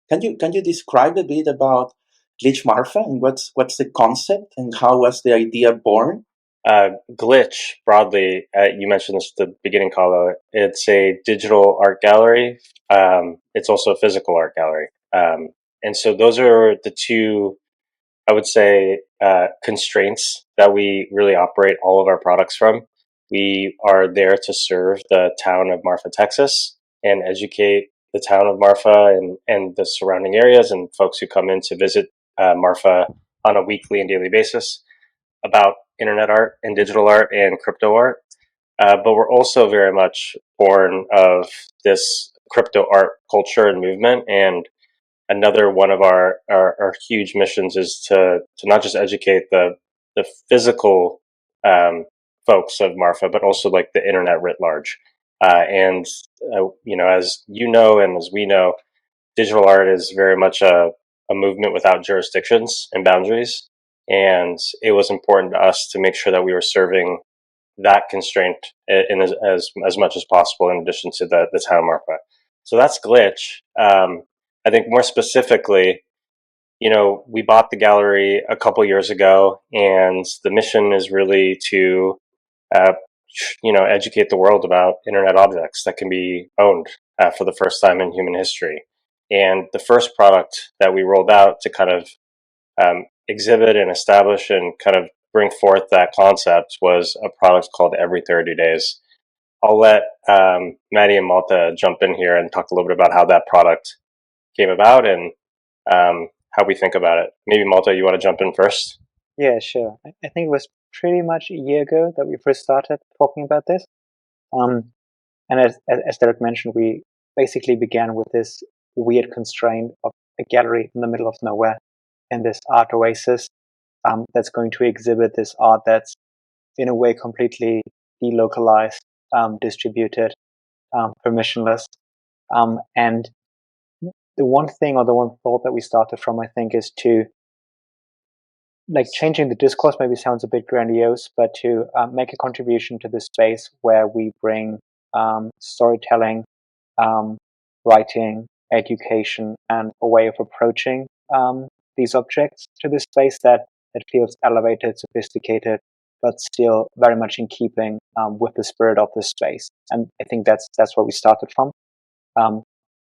Can you describe a bit about Glitch Marfa and what's the concept and how was the idea born? Glitch, broadly, you mentioned this at the beginning, Carlo. It's a digital art gallery. It's also a physical art gallery. And so those are the two, I would say, constraints that we really operate all of our products from. We are there to serve the town of Marfa, Texas, and educate the town of Marfa and the surrounding areas and folks who come in to visit Marfa on a weekly and daily basis about internet art and digital art and crypto art. But we're also very much born of this crypto art culture and movement. And another one of our huge missions is to not just educate the physical folks of Marfa, but also like the internet writ large. And as you know, and as we know, digital art is very much a movement without jurisdictions and boundaries. And it was important to us to make sure that we were serving that constraint in as much as possible, in addition to the town of Marfa. So that's Glitch. I think more specifically, we bought the gallery a couple years ago, and the mission is really to, educate the world about internet objects that can be owned for the first time in human history. And the first product that we rolled out to kind of exhibit and establish and kind of bring forth that concept was a product called Every 30 Days. I'll let Maddie and Malte jump in here and talk a little bit about how that product came about and how we think about it. Maybe Malte, you want to jump in first? Yeah, sure. I think it was pretty much a year ago that we first started talking about this. And as Derek mentioned, we basically began with this weird constraint of a gallery in the middle of nowhere in this art oasis that's going to exhibit this art that's in a way completely delocalized, distributed, permissionless. And the one thing or the one thought that we started from, I think, is to changing the discourse maybe sounds a bit grandiose, but to make a contribution to this space where we bring storytelling, writing, education, and a way of approaching these objects to this space that feels elevated, sophisticated, but still very much in keeping with the spirit of this space. And I think that's where we started from.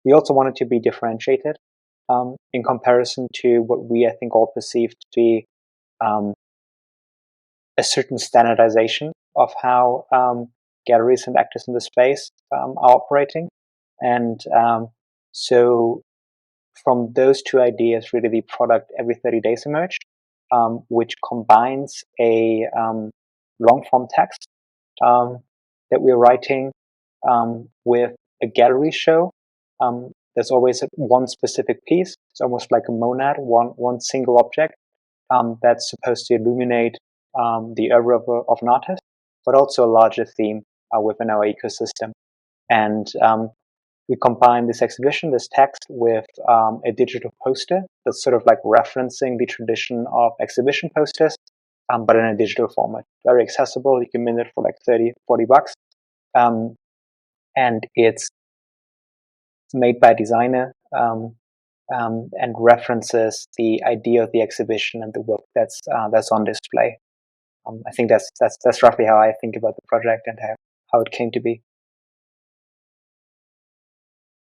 We also wanted to be differentiated in comparison to what we, I think, all perceived to be a certain standardization of how galleries and actors in the space are operating. And so from those two ideas, really the product Every 30 Days emerged, which combines a long-form text that we're writing with a gallery show. There's always one specific piece. It's almost like a monad, one single object that's supposed to illuminate the oeuvre of an artist, but also a larger theme within our ecosystem. And we combine this exhibition, this text, with a digital poster that's sort of like referencing the tradition of exhibition posters, but in a digital format. Very accessible. You can mint it for like 30, 40 bucks. And it's made by a designer and references the idea of the exhibition and the work that's on display. I think that's roughly how I think about the project and how it came to be.